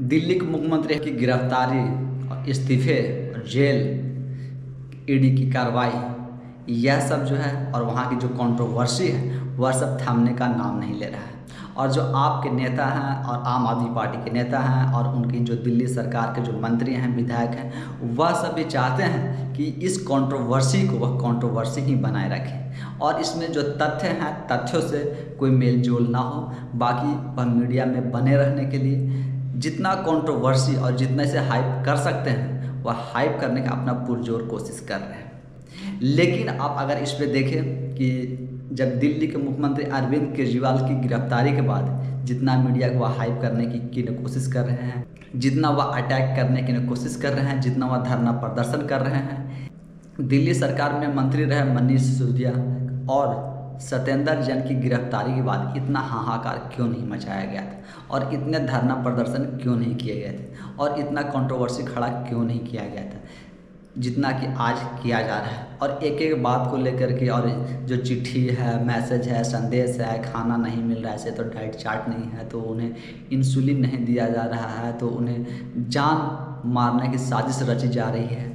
दिल्ली के मुख्यमंत्री की गिरफ्तारी और इस्तीफे और जेल, ईडी की कार्रवाई, यह सब जो है और वहाँ की जो कंट्रोवर्सी है वह सब थमने का नाम नहीं ले रहा है। और जो आपके नेता हैं और आम आदमी पार्टी के नेता हैं और उनकी जो दिल्ली सरकार के जो मंत्री हैं, विधायक हैं, वह सभी चाहते हैं कि इस कंट्रोवर्सी को वह कंट्रोवर्सी ही बनाए रखें और इसमें जो तथ्य हैं तथ्यों से कोई मेल जोल ना हो। बाकी वह मीडिया में बने रहने के लिए जितना कंट्रोवर्सी और जितना इसे हाइप कर सकते हैं वह हाइप करने का अपना पुरजोर कोशिश कर रहे हैं। लेकिन आप अगर इस पे देखें कि जब दिल्ली के मुख्यमंत्री अरविंद केजरीवाल की गिरफ्तारी के बाद जितना मीडिया को वह हाइप करने की कोशिश कर रहे हैं, जितना वह अटैक करने की कोशिश कर रहे हैं, जितना वह धरना प्रदर्शन कर रहे हैं, दिल्ली सरकार में मंत्री रहे मनीष सिसोदिया और सत्येंद्र जैन की गिरफ्तारी के बाद इतना हाहाकार क्यों नहीं मचाया गया था और इतने धरना प्रदर्शन क्यों नहीं किए गए थे और इतना कंट्रोवर्सी खड़ा क्यों नहीं किया गया था जितना कि आज किया जा रहा है। और एक एक बात को लेकर के, और जो चिट्ठी है, मैसेज है, संदेश है, खाना नहीं मिल रहा है, ऐसे तो डाइट चार्ट नहीं है, तो उन्हें इंसुलिन नहीं दिया जा रहा है, तो उन्हें जान मारने की साजिश रची जा रही है।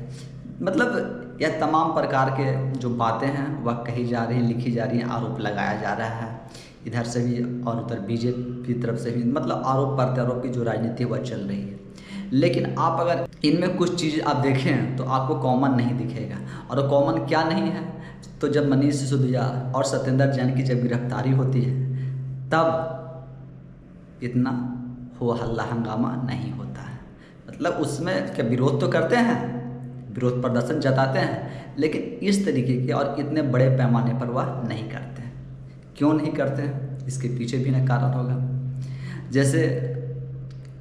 मतलब यह तमाम प्रकार के जो बातें हैं वह कही जा रही हैं, लिखी जा रही हैं, आरोप लगाया जा रहा है इधर से भी और उधर बीजेपी की तरफ से भी। मतलब आरोप प्रत्यारोप की जो राजनीति है वह चल रही है। लेकिन आप अगर इनमें कुछ चीज़ आप देखें तो आपको कॉमन नहीं दिखेगा। और कॉमन क्या नहीं है, तो जब मनीष सिसोदिया और सत्येंद्र जैन की जब गिरफ्तारी होती है तब इतना हो हल्ला हंगामा नहीं होता है। मतलब उसमें क्या विरोध तो करते हैं, विरोध प्रदर्शन जताते हैं, लेकिन इस तरीके के और इतने बड़े पैमाने पर वह नहीं करते हैं। क्यों नहीं करते हैं, इसके पीछे भी ना कारण होगा। जैसे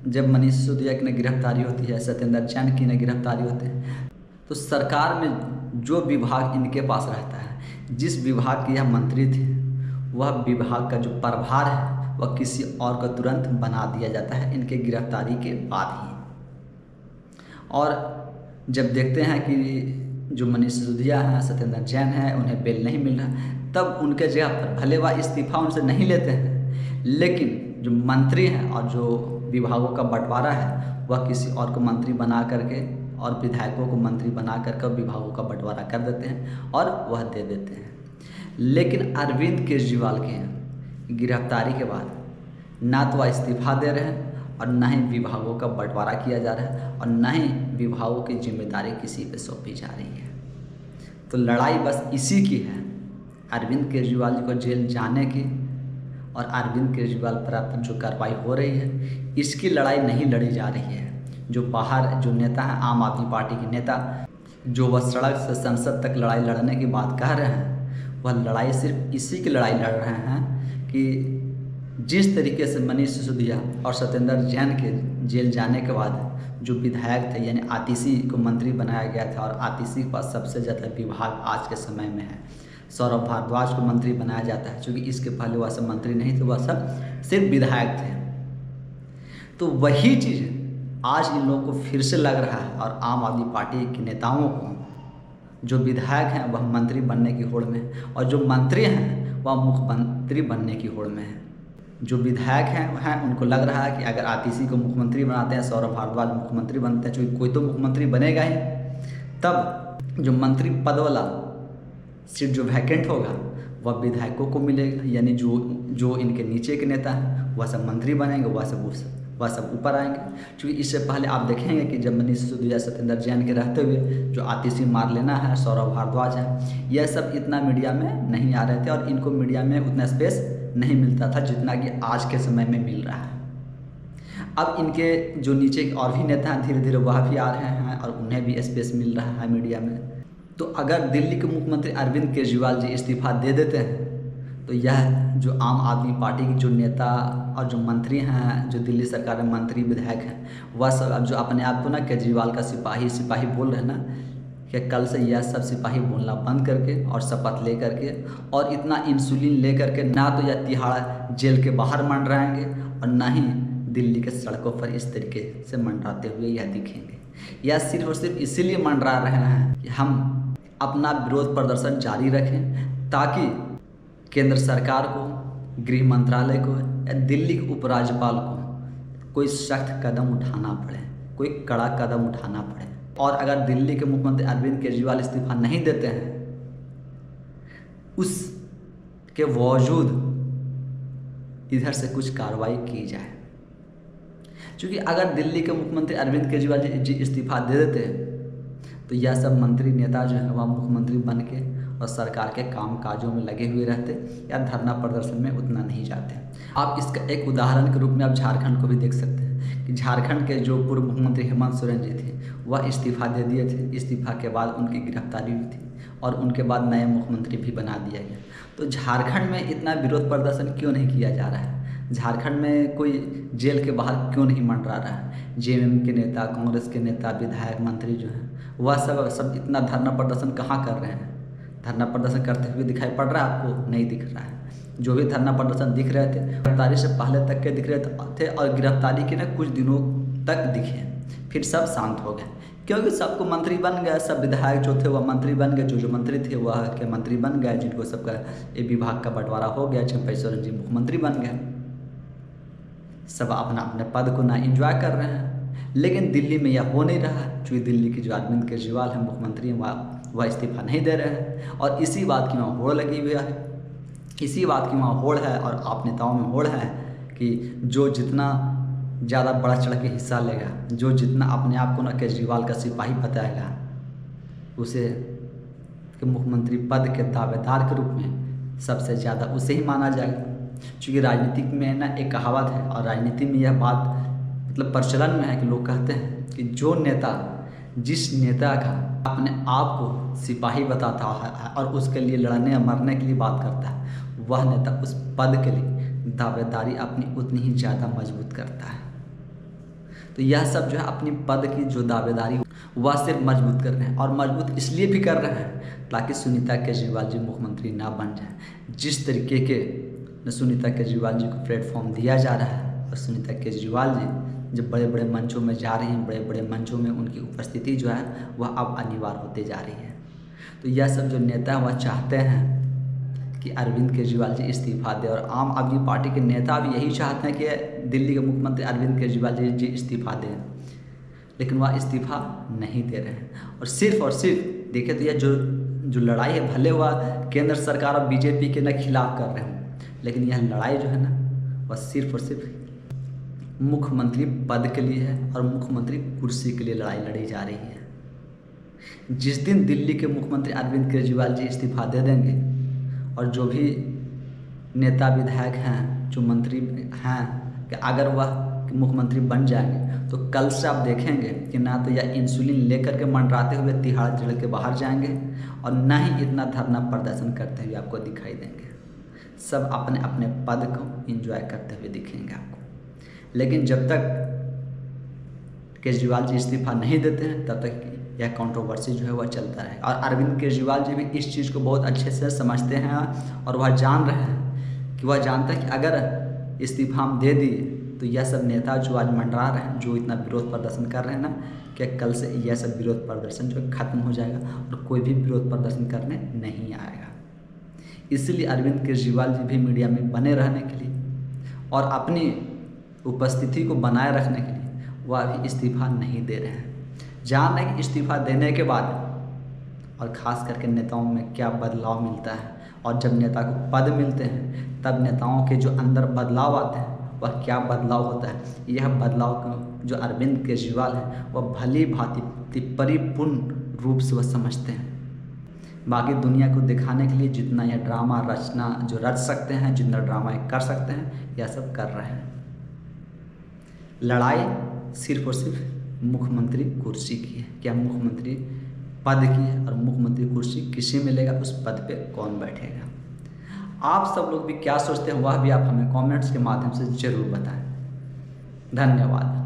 जब मनीष सिसोदिया की गिरफ्तारी होती है, सत्येंद्र जैन की गिरफ्तारी होती है, तो सरकार में जो विभाग इनके पास रहता है, जिस विभाग के यह मंत्री थे, वह विभाग का जो प्रभार है वह किसी और को तुरंत बना दिया जाता है इनके गिरफ्तारी के बाद ही। और जब देखते हैं कि जो मनीष सिसोदिया हैं, सत्येंद्र जैन हैं, उन्हें बेल नहीं मिल रहा, तब उनके जगह पर भले वह इस्तीफा उनसे नहीं लेते हैं, लेकिन जो मंत्री हैं और जो विभागों का बंटवारा है वह किसी और को मंत्री बना करके और विधायकों को मंत्री बना करके विभागों का बंटवारा कर देते हैं और वह दे देते हैं। लेकिन अरविंद केजरीवाल के गिरफ्तारी के बाद ना तो वह इस्तीफा दे रहे हैं और न ही विभागों का बंटवारा किया जा रहा है और न ही विभागों की जिम्मेदारी किसी पे सौंपी जा रही है। तो लड़ाई बस इसी की है, अरविंद केजरीवाल जी को जेल जाने की और अरविंद केजरीवाल पर जो कार्रवाई हो रही है इसकी लड़ाई नहीं लड़ी जा रही है। जो बाहर जो नेता हैं, आम आदमी पार्टी के नेता, जो वह सड़क से संसद तक लड़ाई लड़ने की बात कह रहे हैं, वह लड़ाई सिर्फ इसी की लड़ाई लड़ रहे हैं कि जिस तरीके से मनीष सिसोदिया और सत्येंद्र जैन के जेल जाने के बाद जो विधायक थे, यानी आतिशी को मंत्री बनाया गया था और आतिशी के पास सबसे ज़्यादा विभाग आज के समय में है। सौरभ भारद्वाज को मंत्री बनाया जाता है, क्योंकि इसके पहले वह सब मंत्री नहीं थे, वह सब सिर्फ विधायक थे। तो वही चीज़ आज इन लोगों को फिर से लग रहा है और आम आदमी पार्टी के नेताओं को, जो विधायक हैं वह मंत्री बनने की होड़ में और जो मंत्री हैं वह मुख्यमंत्री बनने की होड़ में है। जो विधायक हैं उनको लग रहा है कि अगर आतिशी को मुख्यमंत्री बनाते हैं, सौरभ भारद्वाज मुख्यमंत्री बनते हैं, क्योंकि कोई तो मुख्यमंत्री बनेगा ही, तब जो मंत्री पद वाला सीट जो वैकेंट होगा वह विधायकों को मिलेगा, यानी जो इनके नीचे के नेता हैं वह सब मंत्री बनेंगे, वह सब ऊपर आएंगे। क्योंकि इससे पहले आप देखेंगे कि जब मनीष सिसोदिया, सत्येंद्र जैन के रहते हुए जो आतिशी मार लेना है, सौरभ भारद्वाज है, यह सब इतना मीडिया में नहीं आ रहे थे और इनको मीडिया में उतना स्पेस नहीं मिलता था जितना कि आज के समय में मिल रहा है। अब इनके जो नीचे और भी नेता हैं धीरे धीरे वह भी आ रहे हैं और उन्हें भी स्पेस मिल रहा है मीडिया में। तो अगर दिल्ली के मुख्यमंत्री अरविंद केजरीवाल जी इस्तीफा दे देते हैं तो यह जो आम आदमी पार्टी के जो नेता और जो मंत्री हैं, जो दिल्ली सरकार में मंत्री विधायक हैं, वह सब अब जो अपने आप को ना केजरीवाल का सिपाही बोल रहे हैं ना, कि कल से यह सब सिपाही बोलना बंद करके और शपथ ले करके और इतना इंसुलिन ले करके ना तो यह तिहाड़ जेल के बाहर मंडराएंगे और ना ही दिल्ली के सड़कों पर इस तरीके से मंडराते हुए यह दिखेंगे। यह सिर्फ और सिर्फ इसीलिए मंडरा रहे हैं कि हम अपना विरोध प्रदर्शन जारी रखें ताकि केंद्र सरकार को, गृह मंत्रालय को या दिल्ली के उपराज्यपाल को कोई सख्त कदम उठाना पड़े, कोई कड़ा कदम उठाना पड़े। और अगर दिल्ली के मुख्यमंत्री अरविंद केजरीवाल इस्तीफा नहीं देते हैं, उसके बावजूद इधर से कुछ कार्रवाई की जाए। क्योंकि अगर दिल्ली के मुख्यमंत्री अरविंद केजरीवाल जी इस्तीफा दे देते तो यह सब मंत्री नेता जो है वह मुख्यमंत्री बन के और सरकार के काम काजों में लगे हुए रहते या धरना प्रदर्शन में उतना नहीं जाते। आप इसका एक उदाहरण के रूप में आप झारखंड को भी देख सकते हैं कि झारखंड के जो पूर्व मुख्यमंत्री हेमंत सोरेन जी थे वह इस्तीफा दे दिए थे। इस्तीफा के बाद उनकी गिरफ्तारी हुई थी और उनके बाद नए मुख्यमंत्री भी बना दिया गया। तो झारखंड में इतना विरोध प्रदर्शन क्यों नहीं किया जा रहा है? झारखंड में कोई जेल के बाहर क्यों नहीं मंडरा रहा है? जेएमएम के नेता, कांग्रेस के नेता, विधायक, मंत्री जो हैं वह सब इतना धरना प्रदर्शन कहाँ कर रहे हैं? धरना प्रदर्शन करते हुए दिखाई पड़ रहा है आपको? नहीं दिख रहा है। जो भी धरना प्रदर्शन दिख रहे थे गिरफ्तारी से पहले तक के दिख रहे थे और गिरफ्तारी के ना कुछ दिनों तक दिखे, फिर सब शांत हो गए क्योंकि सबको मंत्री बन गया। सब विधायक जो थे वह मंत्री बन गए, जो मंत्री थे वह के मंत्री बन गए, जिनको सबका ये विभाग का बंटवारा हो गया। चंपई सोरेन जी मुख्यमंत्री बन गए। सब अपना अपने पद को ना एंजॉय कर रहे हैं। लेकिन दिल्ली में यह हो नहीं रहा है क्योंकि दिल्ली की जो अरविंद केजरीवाल हैं मुख्यमंत्री हैं वह इस्तीफा नहीं दे रहे हैं। और इसी बात की वहाँ होड़ लगी हुई है, इसी बात की वहाँ होड़ है और आप नेताओं में होड़ है कि जो जितना ज़्यादा बढ़ चढ़ के हिस्सा लेगा, जो जितना अपने आप को ना केजरीवाल का सिपाही बताएगा, उसे कि मुख्यमंत्री पद के दावेदार के रूप में सबसे ज़्यादा उसे ही माना जाएगा। क्योंकि राजनीतिक में ना एक कहावत है और राजनीति में यह बात मतलब प्रचलन में है कि लोग कहते हैं कि जो नेता जिस नेता का अपने आप को सिपाही बताता है और उसके लिए लड़ने या मरने के लिए बात करता है, वह नेता उस पद के लिए दावेदारी अपनी उतनी ही ज़्यादा मजबूत करता है। तो यह सब जो है अपनी पद की जो दावेदारी वह सिर्फ मजबूत कर रहे हैं और मजबूत इसलिए भी कर रहे हैं ताकि सुनीता केजरीवाल जी मुख्यमंत्री ना बन जाए। जिस तरीके के सुनीता केजरीवाल जी को प्लेटफॉर्म दिया जा रहा है और सुनीता केजरीवाल जी जब बड़े बड़े मंचों में जा रही हैं, बड़े बड़े मंचों में उनकी उपस्थिति जो है वह अब अनिवार्य होते जा रही है। तो यह सब जो नेता वह चाहते हैं कि अरविंद केजरीवाल जी इस्तीफा दें और आम आदमी पार्टी के नेता भी यही चाहते हैं कि दिल्ली के मुख्यमंत्री अरविंद केजरीवाल जी इस्तीफा दें, लेकिन वह इस्तीफा नहीं दे रहे हैं। और सिर्फ देखिए तो यह जो लड़ाई है भले वह केंद्र सरकार और बीजेपी के न खिलाफ कर रहे हों, लेकिन यह लड़ाई जो है ना वह सिर्फ और सिर्फ मुख्यमंत्री पद के लिए है और मुख्यमंत्री कुर्सी के लिए लड़ाई लड़ी जा रही है। जिस दिन दिल्ली के मुख्यमंत्री अरविंद केजरीवाल जी इस्तीफा दे देंगे और जो भी नेता विधायक हैं, जो मंत्री हैं, कि अगर वह मुख्यमंत्री बन जाएंगे तो कल से आप देखेंगे कि ना तो यह इंसुलिन लेकर के मंडराते हुए तिहाड़ जेल के बाहर जाएंगे और ना ही इतना धरना प्रदर्शन करते हुए आपको दिखाई देंगे। सब अपने अपने पद को एंजॉय करते हुए दिखेंगे आपको। लेकिन जब तक केजरीवाल जी इस्तीफा नहीं देते हैं तब तक यह कंट्रोवर्सी जो है वह चलता रहेगा। और अरविंद केजरीवाल जी भी इस चीज़ को बहुत अच्छे से समझते हैं और वह जान रहे हैं कि वह जानते हैं कि अगर इस्तीफा हम दे दिए तो यह सब नेता जो आज मंडरा रहे हैं, जो इतना विरोध प्रदर्शन कर रहे हैं ना, कि कल से यह सब विरोध प्रदर्शन जो खत्म हो जाएगा और कोई भी विरोध प्रदर्शन करने नहीं आएगा। इसलिए अरविंद केजरीवाल जी भी मीडिया में बने रहने के लिए और अपनी उपस्थिति को बनाए रखने के लिए वह भी इस्तीफा नहीं दे रहे हैं। जान रहे कि इस्तीफा देने के बाद और ख़ास करके नेताओं में क्या बदलाव मिलता है, और जब नेता को पद मिलते हैं तब नेताओं के जो अंदर बदलाव आते हैं वह क्या बदलाव होता है। यह बदलाव को जो अरविंद केजरीवाल है वह भली भांति परिपूर्ण रूप से वह समझते हैं। बाकी दुनिया को दिखाने के लिए जितना यह ड्रामा रचना जो रच सकते हैं, जितना ड्रामा कर सकते हैं, यह सब कर रहे हैं। लड़ाई सिर्फ और सिर्फ मुख्यमंत्री कुर्सी की है, क्या मुख्यमंत्री पद की है और मुख्यमंत्री कुर्सी किसे मिलेगा, उस पद पे कौन बैठेगा। आप सब लोग भी क्या सोचते हैं वह भी आप हमें कमेंट्स के माध्यम से ज़रूर बताएं। धन्यवाद।